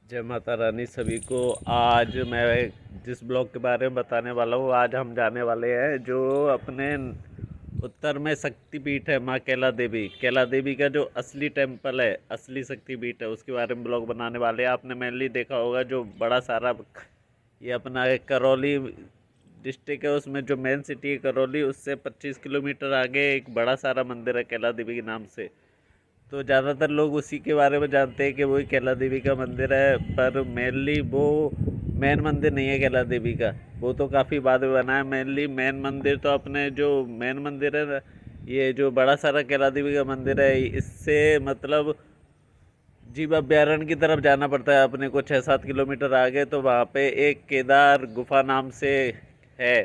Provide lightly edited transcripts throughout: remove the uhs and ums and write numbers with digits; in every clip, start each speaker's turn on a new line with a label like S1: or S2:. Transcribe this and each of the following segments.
S1: जय माता रानी सभी को। आज मैं जिस ब्लॉग के बारे में बताने वाला हूँ, आज हम जाने वाले हैं जो अपने उत्तर में शक्तिपीठ है माँ कैला देवी का जो असली टेम्पल है, असली शक्तिपीठ है, उसके बारे में ब्लॉग बनाने वाले हैं। आपने मेनली देखा होगा जो बड़ा सारा ये अपना एक करौली डिस्ट्रिक्ट है, उसमें जो मेन सिटी है करौली, उससे 25 किलोमीटर आगे एक बड़ा सारा मंदिर है कैला देवी के नाम से। तो ज़्यादातर लोग उसी के बारे में जानते हैं कि वही कैला देवी का मंदिर है, पर मेनली वो मेन मंदिर नहीं है कैला देवी का। वो तो काफ़ी बाद में बना है। मेनली मेन मंदिर तो अपने जो मेन मंदिर है ना, ये जो बड़ा सारा कैला देवी का मंदिर है, इससे मतलब जीव अभ्यारण्य की तरफ जाना पड़ता है अपने को 6-7 किलोमीटर आगे। तो वहाँ पे एक केदार गुफा नाम से है,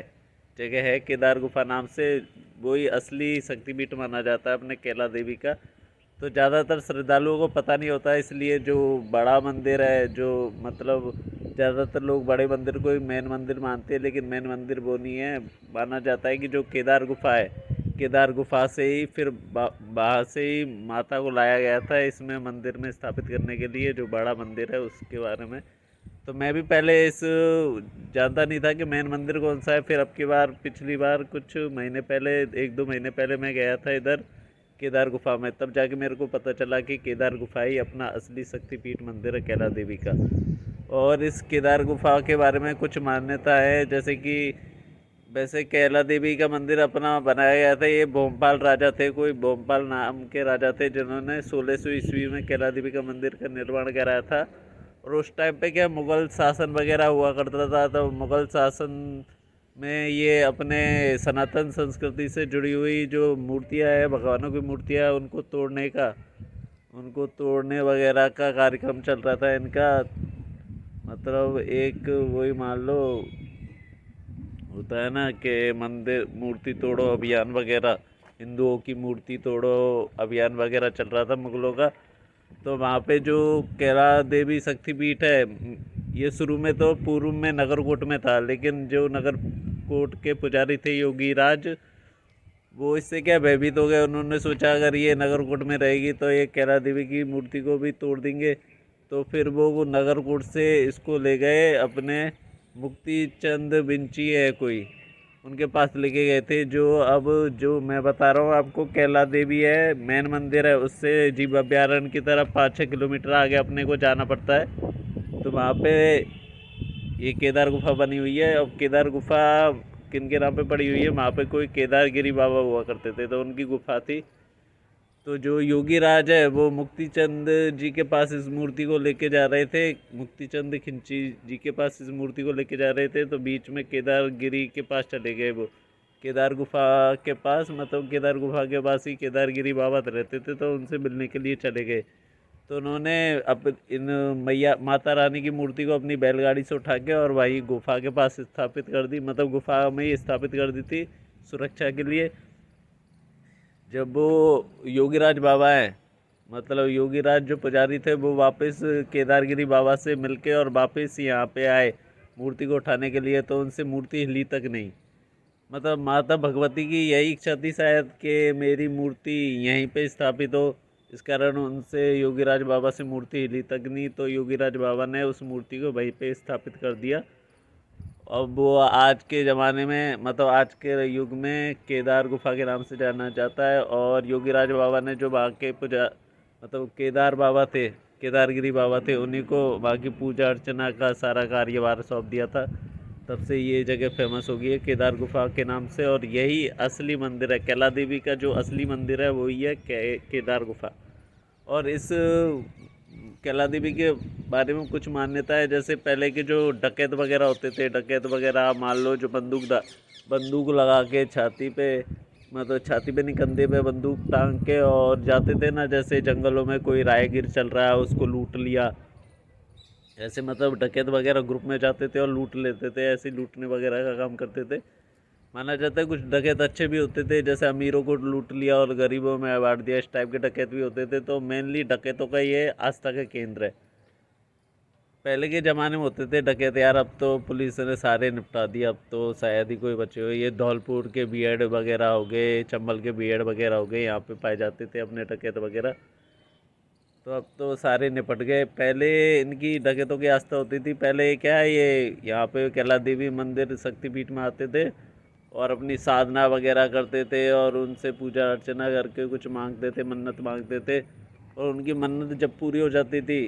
S1: जगह है केदार गुफा नाम से। वही असली शक्तिपीठ माना जाता है अपने कैला देवी का। तो ज़्यादातर श्रद्धालुओं को पता नहीं होता है, इसलिए जो बड़ा मंदिर है, जो मतलब ज़्यादातर लोग बड़े मंदिर को ही मेन मंदिर मानते हैं, लेकिन मेन मंदिर वो नहीं है। माना जाता है कि जो केदार गुफा है, केदार गुफा से ही फिर बाहर से ही माता को लाया गया था इसमें मंदिर में स्थापित करने के लिए, जो बड़ा मंदिर है उसके बारे में। तो मैं भी पहले इस जानता नहीं था कि मेन मंदिर कौन सा है। फिर अब की बार पिछली बार कुछ महीने पहले, 1-2 महीने पहले मैं गया था इधर केदार गुफा में, तब जाके मेरे को पता चला कि केदार गुफा ही अपना असली शक्तिपीठ मंदिर है कैला देवी का। और इस केदार गुफा के बारे में कुछ मान्यता है, जैसे कि वैसे कैला देवी का मंदिर अपना बनाया गया था। ये भोपाल राजा थे, कोई भोपाल नाम के राजा थे, जिन्होंने 1600 ईस्वी में कैला देवी का मंदिर का निर्माण कराया था। और उस टाइम पे क्या मुग़ल शासन वगैरह हुआ करता था, तो मुग़ल शासन में ये अपने सनातन संस्कृति से जुड़ी हुई जो मूर्तियाँ हैं, भगवानों की मूर्तियाँ, उनको तोड़ने वगैरह का कार्यक्रम चल रहा था इनका। मतलब एक वही मान लो होता है ना कि मंदिर मूर्ति तोड़ो अभियान वगैरह, हिंदुओं की मूर्ति तोड़ो अभियान वगैरह चल रहा था मुगलों का। तो वहाँ पे जो कैला देवी शक्तिपीठ है, ये शुरू में तो पूर्व में नगरकोट में था, लेकिन जो नगरकोट के पुजारी थे योगी राज, वो इससे क्या भयभीत हो गए। उन्होंने सोचा अगर ये नगरकोट में रहेगी तो ये कैला देवी की मूर्ति को भी तोड़ देंगे। तो फिर वो नगरकोट से इसको ले गए अपने मुक्ति चंद विंची है कोई, उनके पास लेके गए थे। जो अब जो मैं बता रहा हूँ आपको कैला देवी है मेन मंदिर है, उससे जीव अभ्यारण्य की तरफ 5-6 किलोमीटर आगे अपने को जाना पड़ता है। तो वहाँ पे ये केदार गुफा बनी हुई है। और केदार गुफा किन के नाम पे पड़ी हुई है, वहाँ पे कोई केदारगिरी बाबा हुआ करते थे, तो उनकी गुफा थी। तो जो योगी राज है वो मुक्ति चंद जी के पास इस मूर्ति को लेके जा रहे थे, मुक्ति चंद खिंची जी के पास इस मूर्ति को लेके जा रहे थे। तो बीच में केदारगिरी के पास चले गए वो, केदार गुफा के पास, मतलब केदार गुफा के पास ही केदारगिरी बाबा रहते थे, तो उनसे मिलने के लिए चले गए। तो उन्होंने अब इन मैया माता रानी की मूर्ति को अपनी बैलगाड़ी से उठा के और वही गुफा के पास स्थापित कर दी, मतलब गुफा में ही स्थापित कर दी थी सुरक्षा के लिए। जब वो योगीराज बाबा हैं, मतलब योगीराज जो पुजारी थे, वो वापस केदारगिरी बाबा से मिलके और वापस यहाँ पे आए मूर्ति को उठाने के लिए, तो उनसे मूर्ति हिली तक नहीं। मतलब माता भगवती की यही इच्छा थी शायद कि मेरी मूर्ति यहीं पे स्थापित हो, इस कारण उनसे योगीराज बाबा से मूर्ति हिली तक नहीं। तो योगीराज बाबा ने उस मूर्ति को वहीं पे स्थापित कर दिया। अब वो आज के ज़माने में, मतलब आज के युग में केदार गुफा के नाम से जाना जाता है। और योगीराज बाबा ने जो वहाँ के पूजा, मतलब केदार बाबा थे, केदारगिरी बाबा थे, उन्हीं को वहाँ की पूजा अर्चना का सारा कार्यभार सौंप दिया था। तब से ये जगह फेमस हो गई है केदार गुफा के नाम से। और यही असली मंदिर है कैला देवी का, जो असली मंदिर है वही है केदार गुफा। और इस कैला देवी के बारे में कुछ मान्यता है, जैसे पहले के जो डकैत वगैरह होते थे, डकैत वगैरह मान लो जो बंदूक लगा के छाती पे, मतलब छाती पे नहीं कंधे पे बंदूक टांग के और जाते थे ना, जैसे जंगलों में कोई राहगीर चल रहा है उसको लूट लिया, ऐसे मतलब डकैत वगैरह ग्रुप में जाते थे और लूट लेते थे, ऐसे लूटने वगैरह का काम करते थे। माना जाता है कुछ डकैत अच्छे भी होते थे, जैसे अमीरों को लूट लिया और गरीबों में बांट दिया, इस टाइप के डकैत भी होते थे। तो मेनली डकैतों का ये आस्था का केंद्र है। पहले के ज़माने में होते थे डकैत यार, अब तो पुलिस ने सारे निपटा दिए, अब तो शायद ही कोई बचे हो। ये धौलपुर के बीएड वगैरह हो गए, चंबल के बीएड वगैरह हो गए, यहाँ पे पाए जाते थे अपने डकैत वगैरह। तो अब तो सारे निपट गए। पहले इनकी डकैतों की आस्था होती थी। पहले क्या है, ये यहाँ पे कैला देवी मंदिर शक्तिपीठ में आते थे और अपनी साधना वगैरह करते थे और उनसे पूजा अर्चना करके कुछ मांगते थे, मन्नत मांगते थे। और उनकी मन्नत जब पूरी हो जाती थी,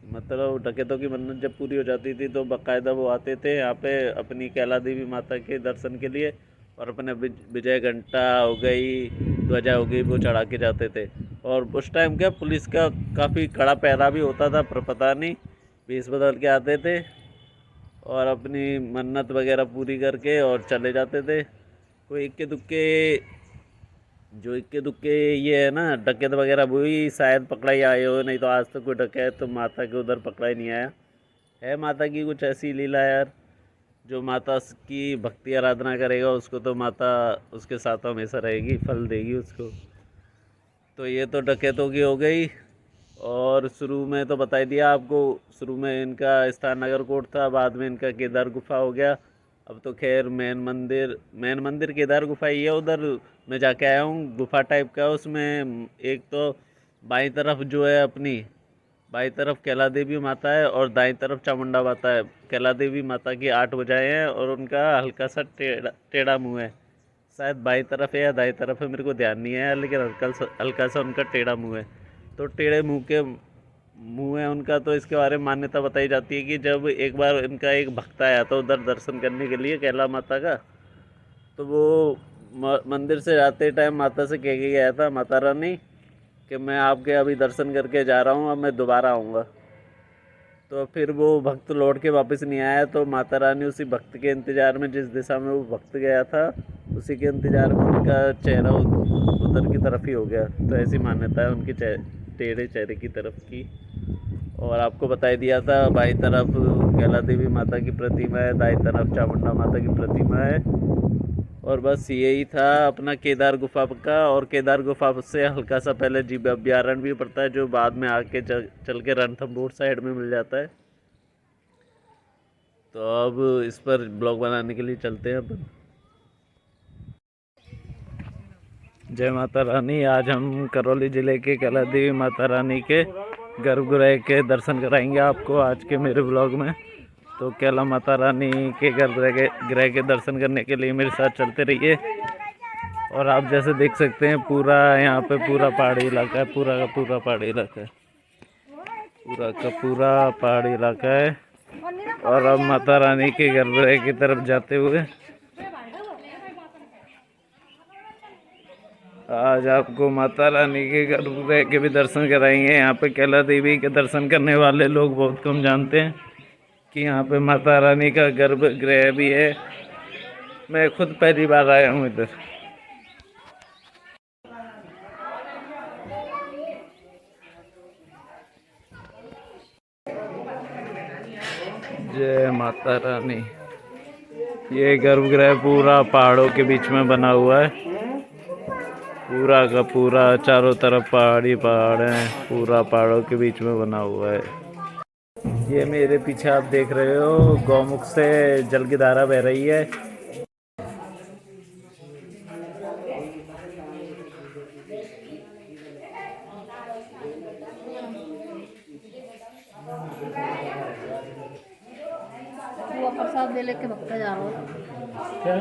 S1: मतलब डकैतों की मन्नत जब पूरी हो जाती थी, तो बाकायदा वो आते थे यहाँ पे अपनी कैला देवी माता के दर्शन के लिए और अपने विजय घंटा हो गई, ध्वजा हो गई, वो चढ़ा के जाते थे। और उस टाइम क्या पुलिस का काफ़ी कड़ा पहरा भी होता था, पर पता नहीं भेष बदल के आते थे और अपनी मन्नत वगैरह पूरी करके और चले जाते थे। कोई इक्के दुक्के, जो इक्के दुक्के ये है ना डकैत वगैरह, वही शायद पकड़ा ही आए हो, नहीं तो आज तक कोई डकैत तो माता के उधर पकड़ा ही नहीं आया है। माता की कुछ ऐसी लीला यार, जो माता की भक्ति आराधना करेगा उसको तो माता उसके साथ हमेशा रहेगी, फल देगी उसको। तो ये तो डकैतों की हो गई। और शुरू में तो बता ही दिया आपको, शुरू में इनका स्थान नगरकोट था, बाद में इनका केदार गुफा हो गया। अब तो खैर मेन मंदिर केदार गुफा ही है। उधर मैं जाके आया हूँ, गुफा टाइप का। उसमें एक तो बाईं तरफ जो है अपनी, बाईं तरफ कैला देवी माता है और दाईं तरफ चामुंडा माता है। कैला देवी माता की 8 भुजाएं हैं और उनका हल्का सा टेढ़ा मुंह है। शायद बाईं तरफ है या दाईं तरफ है, मेरे को ध्यान नहीं है, लेकिन हल्का सा उनका टेढ़ा मुंह है। तो टेढ़े मुंह है उनका, तो इसके बारे में मान्यता बताई जाती है कि जब एक बार इनका एक भक्त आया था उधर दर्शन करने के लिए कैला माता का, तो वो मंदिर से जाते टाइम माता से कह के गया था, माता रानी कि मैं आपके अभी दर्शन करके जा रहा हूँ, अब मैं दोबारा आऊँगा। तो फिर वो भक्त लौट के वापस नहीं आया, तो माता रानी उसी भक्त के इंतज़ार में, जिस दिशा में वो भक्त गया था उसी के इंतज़ार में उनका चेहरा उधर की तरफ ही हो गया। तो ऐसी मान्यता है उनके टेढ़े चेहरे की तरफ की। और आपको बताई दिया था, बाईं तरफ कैला देवी माता की प्रतिमा है, दाईं तरफ चामुंडा माता की प्रतिमा है। और बस यही था अपना केदार गुफा का। और केदार गुफा से हल्का सा पहले जीव अभ्यारण्य भी पड़ता है, जो बाद में आके चल के रणथंभौर साइड में मिल जाता है। तो अब इस पर ब्लॉग बनाने के लिए चलते हैं अपन। जय माता रानी। आज हम करौली ज़िले के कैला देवी माता रानी के गर्भगृह के दर्शन कराएंगे आपको आज के मेरे ब्लॉग में। तो कैला माता रानी के गर्भगृह के दर्शन करने के लिए मेरे साथ चलते रहिए। और आप जैसे देख सकते हैं पूरा यहाँ पे पूरा पहाड़ी इलाका है, पूरा का पूरा पहाड़ी इलाका है, पूरा का पूरा पहाड़ी इलाका है। और अब माता रानी के गर्भगृह की तरफ जाते हुए आज आपको माता रानी के गर्भगृह के भी दर्शन कराएंगे। यहाँ पे कैला देवी के दर्शन करने वाले लोग बहुत कम जानते हैं कि यहाँ पे माता रानी का गर्भगृह भी है। मैं खुद पहली बार आया हूँ इधर। जय माता रानी। ये गर्भगृह पूरा पहाड़ों के बीच में बना हुआ है, पूरा का पूरा चारों तरफ पहाड़ी पहाड़ हैं, पूरा पहाड़ों के बीच में बना हुआ है। ये मेरे पीछे आप देख रहे हो गौमुख से जल की धारा बह रही है।
S2: वो प्रसाद दे लेके भक्ता जा रहा हूँ।
S1: क्या?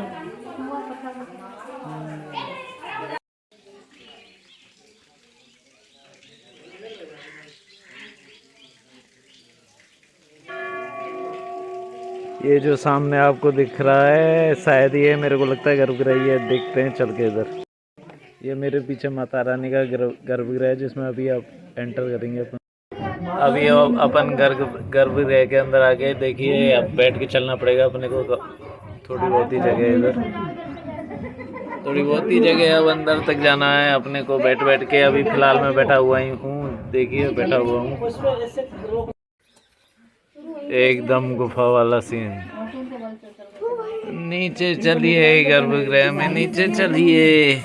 S1: ये जो सामने आपको दिख रहा है शायद ये, मेरे को लगता है गर्भगृह है। देखते हैं चल के इधर। ये मेरे पीछे माता रानी का गर्भगृह है, जिसमें अभी आप एंटर करेंगे अपन। अभी अपन गर्भगृह के अंदर आ गए। देखिए अब बैठ के चलना पड़ेगा अपने को, थोड़ी बहुत ही जगह है इधर, थोड़ी बहुत ही जगह है। अब अंदर तक जाना है अपने को बैठ बैठ के। अभी फिलहाल मैं बैठा हुआ ही हूँ, देखिए बैठा हुआ हूँ। एकदम गुफा वाला सीन। नीचे चलिए, गर्भगृह में नीचे चलिए।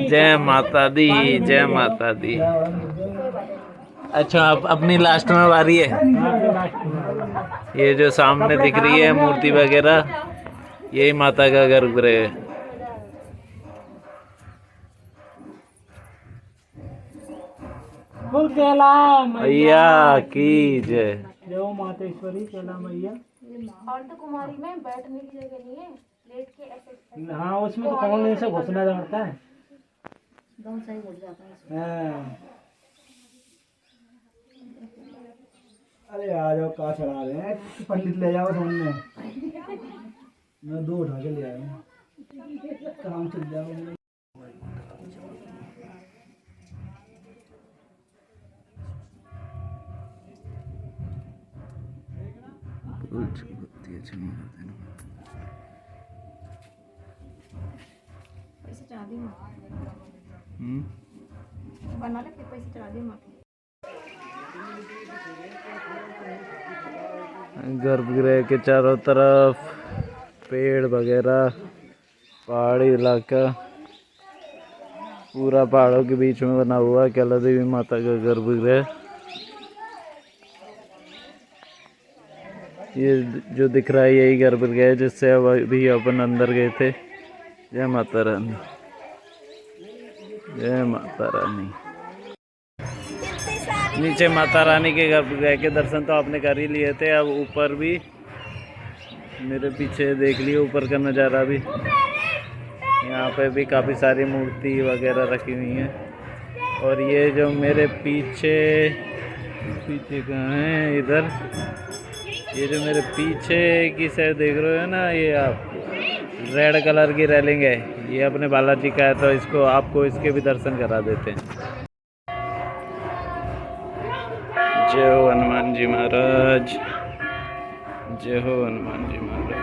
S1: जय माता दी, जय माता दी। अच्छा अब अपनी लास्ट में बारी है। ये जो सामने दिख रही है मूर्ति वगैरह, यही माता का गर्भगृह है।
S3: बोल कैला
S1: मैया की जय।
S3: जय मातेश्वरी कैला मैया।
S4: अर्ध कुमारी में बैठने की जगह नहीं है, लेट के ऐसे।
S3: हाँ उसमें तो कौन से घुसना जाता है।
S2: दम सही घुस जाता है।
S3: हाँ। अरे आ जाओ, कहाँ चढ़ा रहे हैं, पंडित ले जाओ सामने। मैं 2 उठा के ले आया हूँ, काम चल जाएगा।
S4: पैसे चढ़ा दी माँ, बना ले फिर पैसे चढ़ा दी माँ।
S1: गर्भगृह के चारों तरफ पेड़ वगैरह, पहाड़ी इलाका, पूरा पहाड़ों के बीच में बना हुआ कैला देवी माता का गर्भगृह। ये जो दिख रहा है यही गर्भगृह है जिससे अभी अपन अंदर गए थे। जय माता रानी, जय माता रानी। नीचे माता रानी के गर्भगृह के दर्शन तो आपने कर ही लिए थे। अब ऊपर भी मेरे पीछे देख लिए ऊपर का नज़ारा भी। यहाँ पे भी काफ़ी सारी मूर्ति वगैरह रखी हुई हैं। और ये जो मेरे पीछे कहाँ है, इधर ये जो मेरे पीछे की साइड देख रहे हो ना, ये आप रेड कलर की रेलिंग है, ये अपने बालाजी का है। तो इसको आपको इसके भी दर्शन करा देते हैं। जय हो हनुमान जी महाराज, जय हो हनुमान जी महाराज।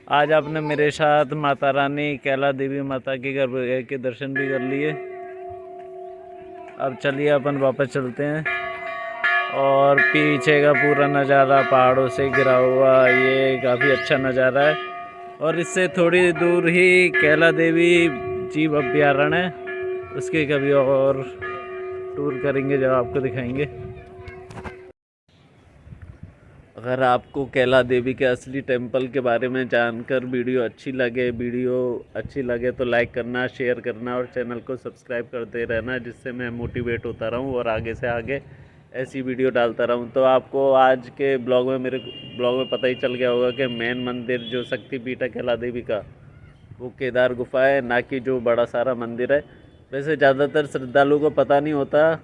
S1: आज आपने मेरे साथ माता रानी कैला देवी माता के गर्भगृह के दर्शन भी कर लिए। अब चलिए अपन वापस चलते हैं। और पीछे का पूरा नज़ारा पहाड़ों से घिरा हुआ, ये काफ़ी अच्छा नज़ारा है। और इससे थोड़ी दूर ही कैला देवी जीव अभयारण्य है, उसके कभी और टूर करेंगे जब आपको दिखाएंगे। अगर आपको कैला देवी के असली टेम्पल के बारे में जानकर वीडियो अच्छी लगे तो लाइक करना, शेयर करना और चैनल को सब्सक्राइब करते रहना, जिससे मैं मोटिवेट होता रहूं और आगे से आगे ऐसी वीडियो डालता रहूं। तो आपको आज के मेरे ब्लॉग में पता ही चल गया होगा कि मेन मंदिर जो शक्तिपीठ है कैला देवी का, वो केदार गुफा है, ना कि जो बड़ा सारा मंदिर है। वैसे ज़्यादातर श्रद्धालुओं को पता नहीं होता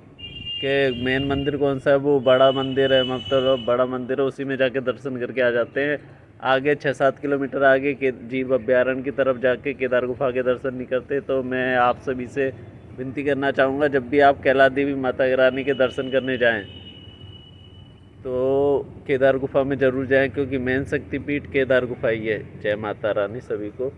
S1: कि मेन मंदिर कौन सा है। वो बड़ा मंदिर है, मतलब बड़ा मंदिर है, उसी में जाके दर्शन करके आ जाते हैं। आगे 6-7 किलोमीटर आगे के जीव अभयारण्य की तरफ जाके केदार गुफा के दर्शन नहीं करते। तो मैं आप सभी से विनती करना चाहूँगा, जब भी आप कैला देवी माता रानी के दर्शन करने जाएं तो केदार गुफा में ज़रूर जाएं, क्योंकि मेन शक्तिपीठ केदार गुफा ही है। जय माता रानी सभी को।